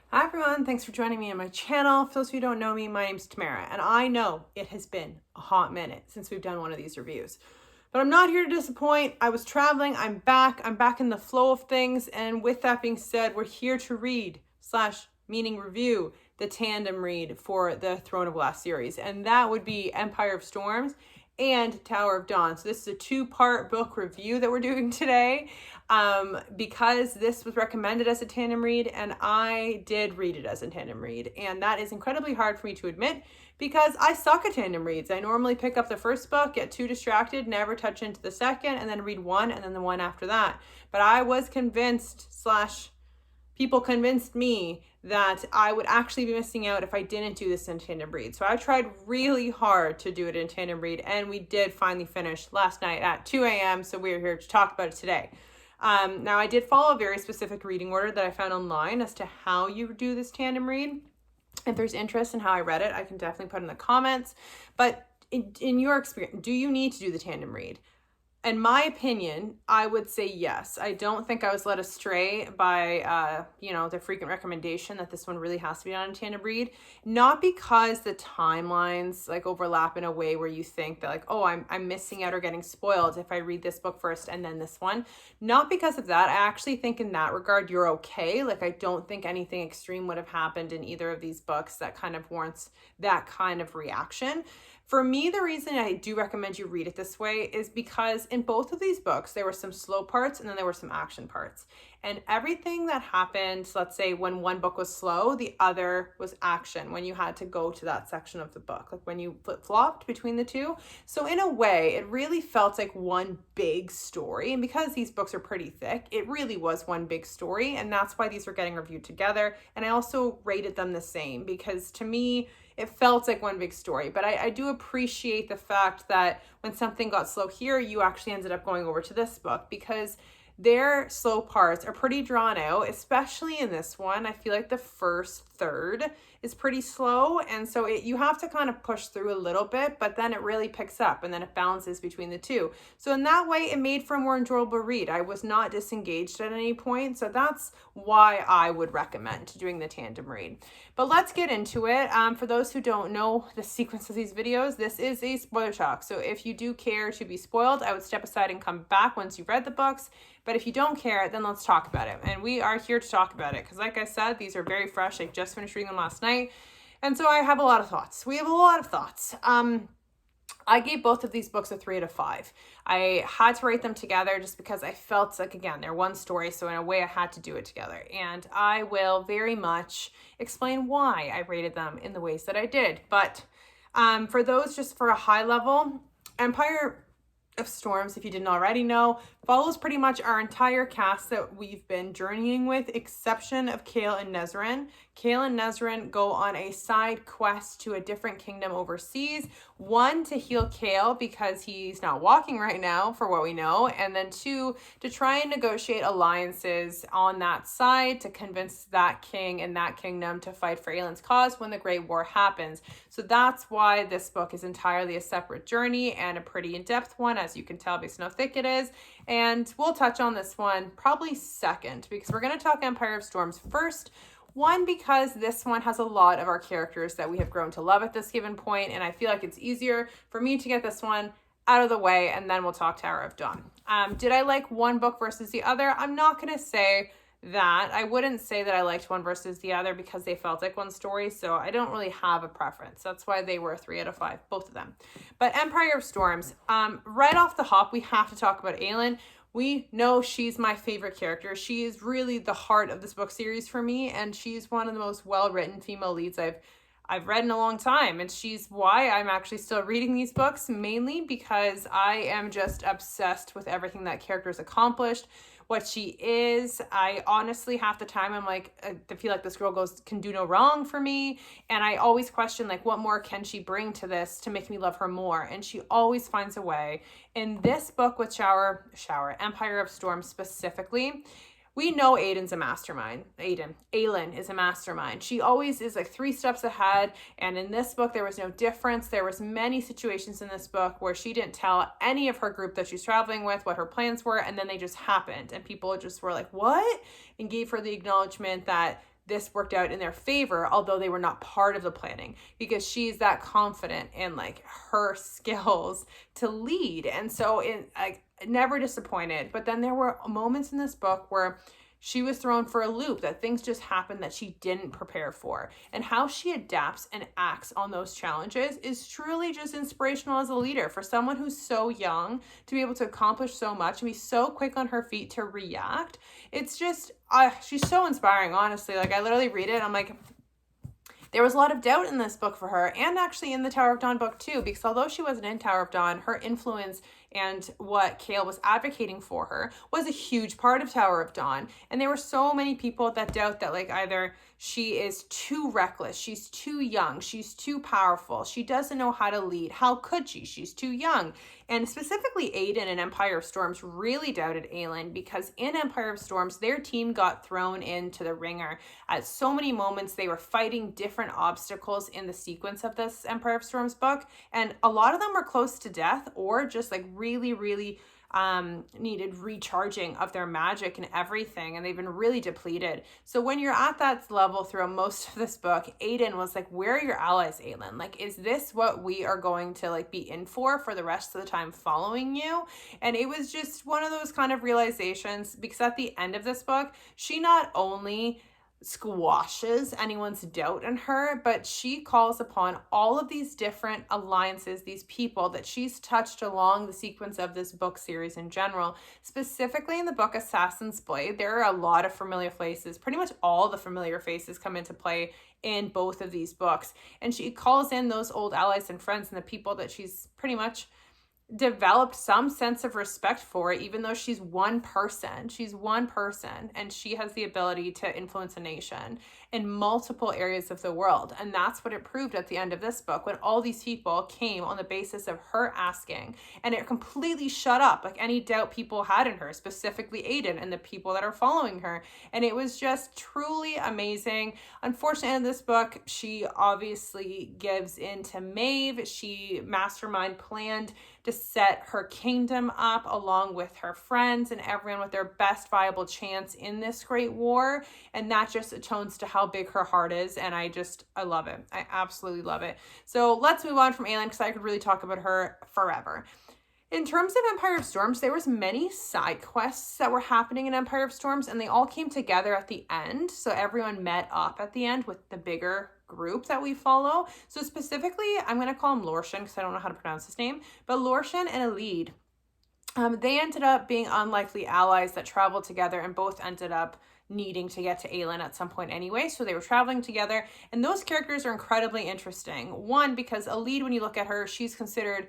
Hi everyone, thanks for joining me on my channel. For those of you who don't know me, my name's Tamara, and I know it has been a hot minute since we've done one of these reviews. But I'm not here to disappoint. I was traveling, I'm back in the flow of things, and with that being said, we're here to read / meaning review the tandem read for the Throne of Glass series, and that would be Empire of Storms and Tower of Dawn. So this is a two-part book review that we're doing today because this was recommended as a tandem read and I did read it as a tandem read, and that is incredibly hard for me to admit because I suck at tandem reads. I normally pick up the first book, get too distracted, never touch into the second, and then read one and then the one after that. But I was convinced / people convinced me that I would actually be missing out if I didn't do this in tandem read. So I tried really hard to do it in tandem read, and we did finally finish last night at 2 a.m. So we're here to talk about it today. Now I did follow a very specific reading order that I found online as to how you do this tandem read. If there's interest in how I read it, I can definitely put in the comments. But in your experience, do you need to do the tandem read? In my opinion, I would say yes. I don't think I was led astray by, the frequent recommendation that this one really has to be on a tandem read. Not because the timelines overlap in a way where you think that oh, I'm missing out or getting spoiled if I read this book first and then this one. Not because of that. I actually think in that regard, you're okay. I don't think anything extreme would have happened in either of these books that kind of warrants that kind of reaction. For me, the reason I do recommend you read it this way is because in both of these books, there were some slow parts and then there were some action parts. And everything that happened, let's say when one book was slow, the other was action, when you had to go to that section of the book, when you flip-flopped between the two. So in a way, it really felt like one big story. And because these books are pretty thick, it really was one big story. And that's why these were getting reviewed together. And I also rated them the same because to me, it felt like one big story. But I do appreciate the fact that when something got slow here, you actually ended up going over to this book because their slow parts are pretty drawn out, especially in this one. I feel like the first third is pretty slow, and so you have to kind of push through a little bit, but then it really picks up and then it balances between the two. So in that way, it made for a more enjoyable read. I was not disengaged at any point, so that's why I would recommend doing the tandem read. But let's get into it. For those who don't know the sequence of these videos, this is a spoiler talk. So if you do care to be spoiled, I would step aside and come back once you've read the books. But if you don't care, then let's talk about it. And we are here to talk about it because like I said, these are very fresh. I just finished reading them last night. And so I have a lot of thoughts. We have a lot of thoughts. I gave both of these books a 3 out of 5. I had to write them together just because I felt like, again, they're one story. So in a way I had to do it together. And I will very much explain why I rated them in the ways that I did. But for those, just for a high level, Empire of Storms, if you didn't already know, follows pretty much our entire cast that we've been journeying with, exception of Kale and Nezrin. Kale and Nezrin go on a side quest to a different kingdom overseas. One, to heal Kale because he's not walking right now, for what we know. And then two, to try and negotiate alliances on that side to convince that king and that kingdom to fight for Aelin's cause when the Great War happens. So that's why this book is entirely a separate journey and a pretty in-depth one, as you can tell based on how thick it is. And we'll touch on this one probably second because we're going to talk Empire of Storms first. One, because this one has a lot of our characters that we have grown to love at this given point, and I feel like it's easier for me to get this one out of the way, and then we'll talk Tower of Dawn. Did I like one book versus the other? I'm not going to say that. I wouldn't say that I liked one versus the other because they felt like one story, so I don't really have a preference. That's why they were a 3 out of 5, both of them. But Empire of Storms, right off the hop, we have to talk about Aelin. We know she's my favorite character. She is really the heart of this book series for me, and she's one of the most well-written female leads I've read in a long time, and she's why I'm actually still reading these books, mainly because I am just obsessed with everything that character's accomplished, what she is. I honestly, half the time, I'm like, I feel like this girl can do no wrong for me, and I always question, what more can she bring to this to make me love her more, and she always finds a way. In this book with Empire of Storms specifically, we know Aelin's a mastermind. Aelin is a mastermind. She always is 3 steps ahead. And in this book, there was no difference. There was many situations in this book where she didn't tell any of her group that she's traveling with what her plans were. And then they just happened. And people just were like, what? And gave her the acknowledgement that this worked out in their favor, although they were not part of the planning, because she's that confident in like her skills to lead. And so never disappointed. But then there were moments in this book where she was thrown for a loop, that things just happened that she didn't prepare for. And how she adapts and acts on those challenges is truly just inspirational as a leader. For someone who's so young to be able to accomplish so much and be so quick on her feet to react, it's just, she's so inspiring, honestly. Like, I literally read it and I'm like, there was a lot of doubt in this book for her, and actually in the Tower of Dawn book too, because although she wasn't in Tower of Dawn, her influence and what Chaol was advocating for her was a huge part of Tower of Dawn. And there were so many people that doubt that, like, either she is too reckless, she's too young, she's too powerful, she doesn't know how to lead. How could she? She's too young. And specifically Aiden in Empire of Storms really doubted Aelin, because in Empire of Storms, their team got thrown into the ringer. At so many moments, they were fighting different obstacles in the sequence of this Empire of Storms book. And a lot of them were close to death, or just like really needed recharging of their magic and everything, and they've been really depleted. So when you're at that level throughout most of this book, Aiden was like, where are your allies, Aelin? Like, is this what we are going to like be in for the rest of the time following you? And it was just one of those kind of realizations, because at the end of this book, she not only squashes anyone's doubt in her, but she calls upon all of these different alliances, these people that she's touched along the sequence of this book series in general. Specifically in the book Assassin's Blade, there are a lot of familiar faces. Pretty much all the familiar faces come into play in both of these books, and she calls in those old allies and friends and the people that she's pretty much developed some sense of respect for, even though she's one person. She's one person, and she has the ability to influence a nation in multiple areas of the world. And that's what it proved at the end of this book, when all these people came on the basis of her asking, and it completely shut up like any doubt people had in her, specifically Aiden and the people that are following her. And it was just truly amazing. Unfortunately, in this book, she obviously gives in to Maeve. She mastermind planned to set her kingdom up along with her friends and everyone with their best viable chance in this great war. And that just atones to how big her heart is. And I love it. I absolutely love it. So let's move on from Aelin, because I could really talk about her forever. In terms of Empire of Storms, there was many side quests that were happening in Empire of Storms, and they all came together at the end. So everyone met up at the end with the bigger group that we follow. So specifically, I'm going to call him Lorshan, because I don't know how to pronounce his name, but Lorshan and Elide, they ended up being unlikely allies that traveled together, and both ended up needing to get to Aelin at some point anyway. So they were traveling together, and those characters are incredibly interesting. One, because Elide, when you look at her, she's considered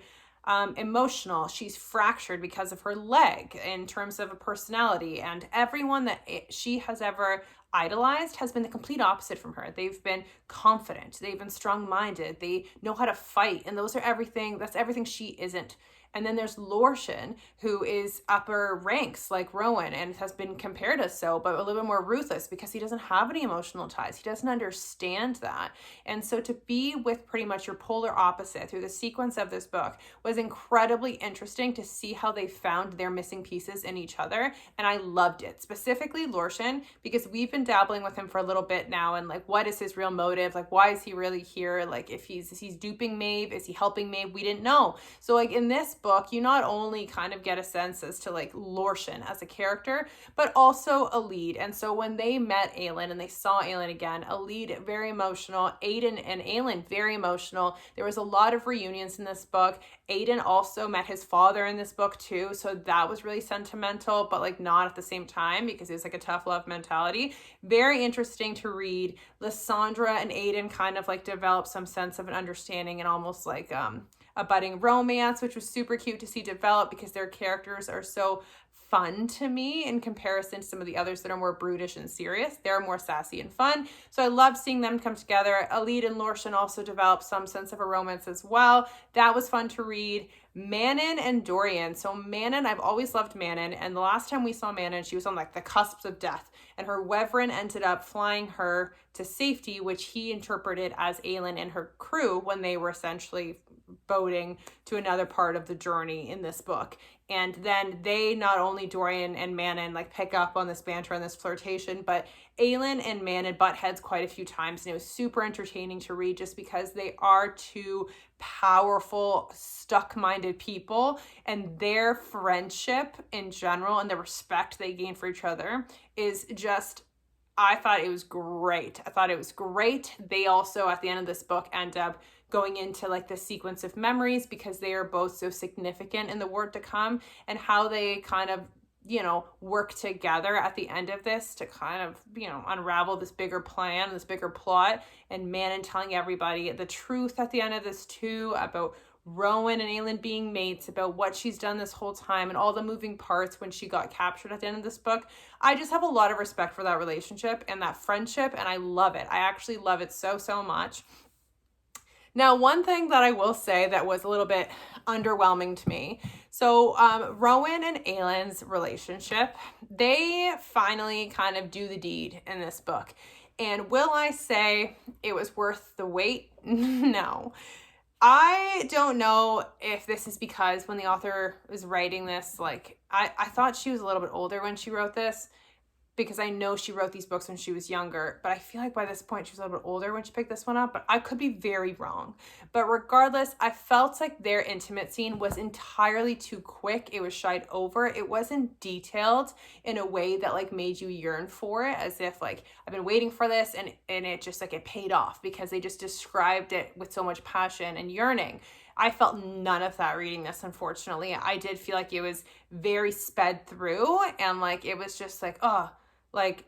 emotional. She's fractured because of her leg in terms of a personality, and everyone that she has ever idolized has been the complete opposite from her. They've been confident, they've been strong-minded, they know how to fight, and that's everything she isn't. And then there's Lorshan, who is upper ranks like Rowan and has been compared as so, but a little bit more ruthless because he doesn't have any emotional ties. He doesn't understand that. And so to be with pretty much your polar opposite through the sequence of this book was incredibly interesting to see how they found their missing pieces in each other. And I loved it. Specifically Lorshan, because we've been dabbling with him for a little bit now, and like, what is his real motive? Like, why is he really here? Like, if he's duping Maeve, is he helping Maeve? We didn't know. So like in this book, you not only kind of get a sense as to like Lorshan as a character, but also Elide. And so when they met Aelin and they saw Aelin again, Elide very emotional, Aiden and Aelin very emotional. There was a lot of reunions in this book. Aiden also met his father in this book too, so that was really sentimental, but like not at the same time, because it was like a tough love mentality. Very interesting to read. Lysandra and Aiden kind of like develop some sense of an understanding and almost like a budding romance, which was super cute to see develop, because their characters are so fun to me in comparison to some of the others that are more brutish and serious. They're more sassy and fun. So I love seeing them come together. Elide and Lorshan also developed some sense of a romance as well. That was fun to read. Manon and Dorian. So Manon, I've always loved Manon, and the last time we saw Manon, she was on like the cusp of death, and her Wyvern ended up flying her to safety, which he interpreted as Aelin and her crew when they were essentially boating to another part of the journey in this book. And then they, not only Dorian and Manon, like pick up on this banter and this flirtation, but Aelin and Manon butt heads quite a few times, and it was super entertaining to read just because they are two powerful, stuck-minded people, and their friendship in general and the respect they gain for each other is just, I thought it was great. They also, at the end of this book, end up going into like the sequence of memories because they are both so significant in the word to come, and how they kind of, you know, work together at the end of this to kind of, you know, unravel this bigger plan, this bigger plot, and Manon telling everybody the truth at the end of this too, about Rowan and Aelin being mates, about what she's done this whole time and all the moving parts when she got captured at the end of this book. I just have a lot of respect for that relationship and that friendship, and I love it. I actually love it so, so much. Now, one thing that I will say that was a little bit underwhelming to me. So Rowan and Aelin's relationship, they finally kind of do the deed in this book. And will I say it was worth the wait? No. I don't know if this is because when the author was writing this, like, I thought she was a little bit older when she wrote this, because I know she wrote these books when she was younger, but I feel like by this point she was a little bit older when she picked this one up, but I could be very wrong. But regardless, I felt like their intimate scene was entirely too quick. It was shied over. It wasn't detailed in a way that like made you yearn for it, as if like I've been waiting for this, and it just like it paid off because they just described it with so much passion and yearning. I felt none of that reading this, unfortunately. I did feel like it was very sped through, and like it was just like, oh, like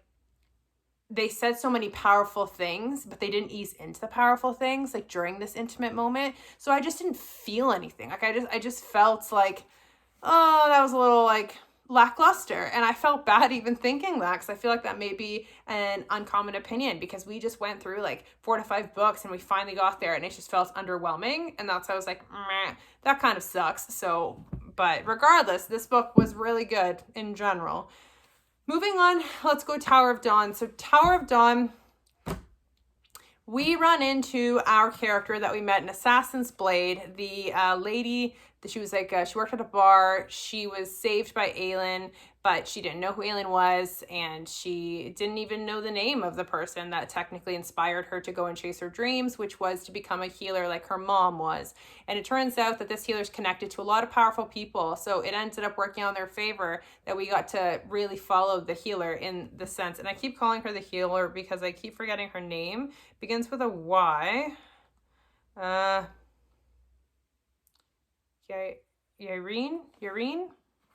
they said so many powerful things, but they didn't ease into the powerful things like during this intimate moment. So I just didn't feel anything. Like I just felt like, oh, that was a little like lackluster. And I felt bad even thinking that, because I feel like that may be an uncommon opinion, because we just went through like 4 to 5 books and we finally got there and it just felt underwhelming. And that's why I was like, meh, that kind of sucks. So, but regardless, this book was really good in general. Moving on, let's go Tower of Dawn. So Tower of Dawn, we run into our character that we met in Assassin's Blade, the lady. She was like, she worked at a bar. She was saved by Aelin, but she didn't know who Aelin was, and she didn't even know the name of the person that technically inspired her to go and chase her dreams, which was to become a healer like her mom was. And it turns out that this healer is connected to a lot of powerful people, so it ended up working on their favor that we got to really follow the healer in the sense. And I keep calling her the healer because I keep forgetting her name. It begins with a Y. Yrene,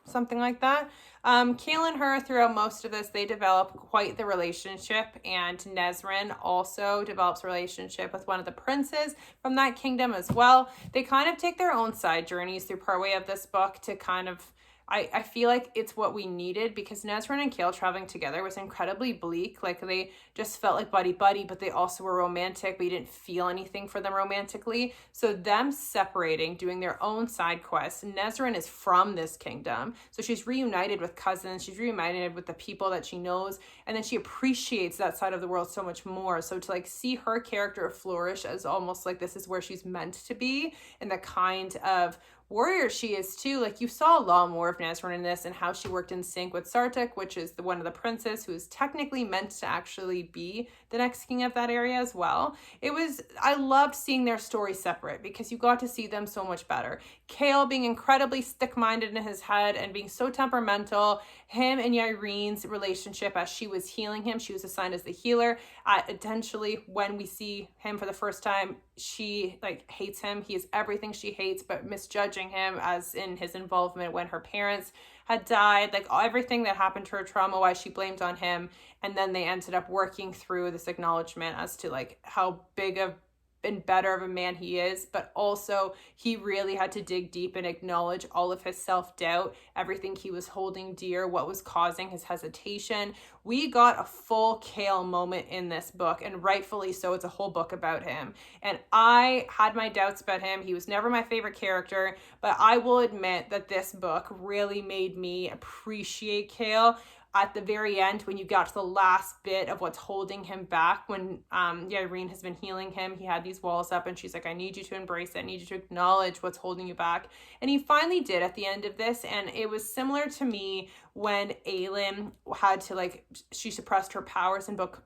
something like that. Kael and her, throughout most of this, they develop quite the relationship, and Nesrin also develops a relationship with one of the princes from that kingdom as well. They kind of take their own side journeys through partway of this book to kind of, I feel like it's what we needed, because Nesrin and Kael traveling together was incredibly bleak. Like they just felt like buddy-buddy, but they also were romantic, but you didn't feel anything for them romantically. So them separating, doing their own side quests. Nesrin is from this kingdom, so she's reunited with cousins, she's reunited with the people that she knows, and then she appreciates that side of the world so much more. So to like see her character flourish as almost like this is where she's meant to be, and the kind of warrior she is too. Like you saw a lot more of Nesrin in this, and how she worked in sync with Sartik, which is one of the princes who is technically meant to actually be the next king of that area as well. I loved seeing their story separate, because you got to see them so much better. Kael being incredibly stick-minded in his head and being so temperamental. Him and Yrene's relationship, as she was healing him, she was assigned as the healer. Potentially when we see him for the first time, she like hates him. He is everything she hates, but misjudging him as in his involvement when her parents had died, like everything that happened to her, trauma, why she blamed on him. And then they ended up working through this acknowledgement as to like how big of and better of a man he is, but also he really had to dig deep and acknowledge all of his self-doubt, everything he was holding dear, what was causing his hesitation. We got a full Kael moment in this book, and rightfully so. It's a whole book about him, and I had my doubts about him. He was never my favorite character, but I will admit that this book really made me appreciate Kael. at the very end, when you got to the last bit of what's holding him back, when Irene has been healing him, he had these walls up and she's like, I need you to embrace it. I need you to acknowledge what's holding you back. And he finally did at the end of this. And it was similar to me when Aelin had to, like, she suppressed her powers in book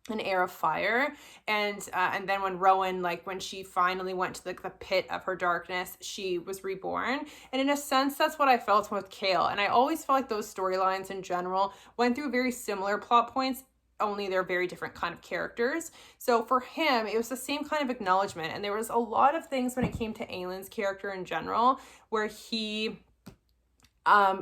An Heir of Fire, and then when Rowan, like, when she finally went to the pit of her darkness, she was reborn. And in a sense, that's what I felt with Chaol. And I always felt like those storylines in general went through very similar plot points, only they're very different kind of characters. So for him, it was the same kind of acknowledgement. And there was a lot of things when it came to Aelin's character in general where he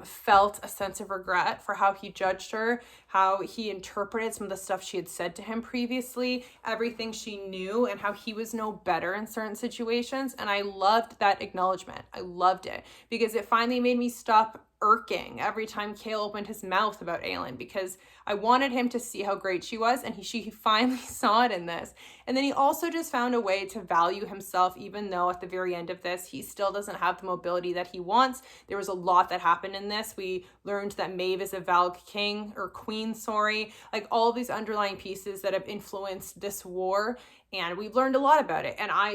felt a sense of regret for how he judged her, how he interpreted some of the stuff she had said to him previously, everything she knew, and how he was no better in certain situations. And I loved that acknowledgement. I loved it because it finally made me stop irking every time Chaol opened his mouth about Aelin, because I wanted him to see how great she was, and he finally saw it in this. And then he also just found a way to value himself, even though at the very end of this, he still doesn't have the mobility that he wants. There was a lot that happened in this. We learned that Maeve is a Valg king, or queen, sorry. Like, all of these underlying pieces that have influenced this war, and we've learned a lot about it. And I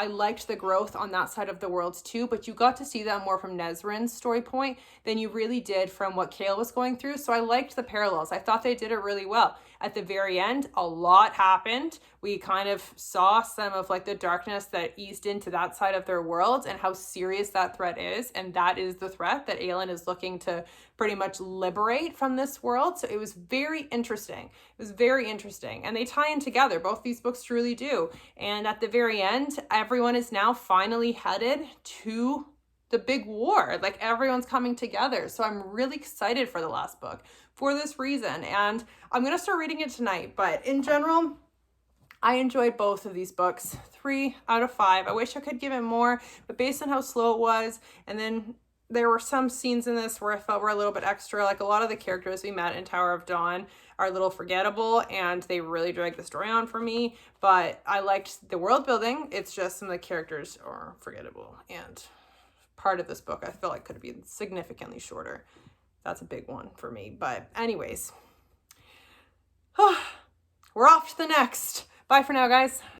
liked the growth on that side of the world too, but you got to see that more from Nesrin's story point than you really did from what Chaol was going through. So I liked the parallels. I thought they did it really well. At the very end, a lot happened. We kind of saw some of, like, the darkness that eased into that side of their world and how serious that threat is. And that is the threat that Aelin is looking to pretty much liberate from this world. So it was very interesting. It was very interesting. And they tie in together. Both these books truly do. And at the very end, everyone is now finally headed to the big war. Like, everyone's coming together. So I'm really excited for the last book for this reason. And I'm going to start reading it tonight. But in general, I enjoyed both of these books. 3 out of 5. I wish I could give it more, but based on how slow it was, and then there were some scenes in this where I felt were a little bit extra. Like, a lot of the characters we met in Tower of Dawn are a little forgettable, and they really dragged the story on for me. But I liked the world building. It's just some of the characters are forgettable, and part of this book I felt like could have been significantly shorter. That's a big one for me. But anyways, we're off to the next. Bye for now, guys.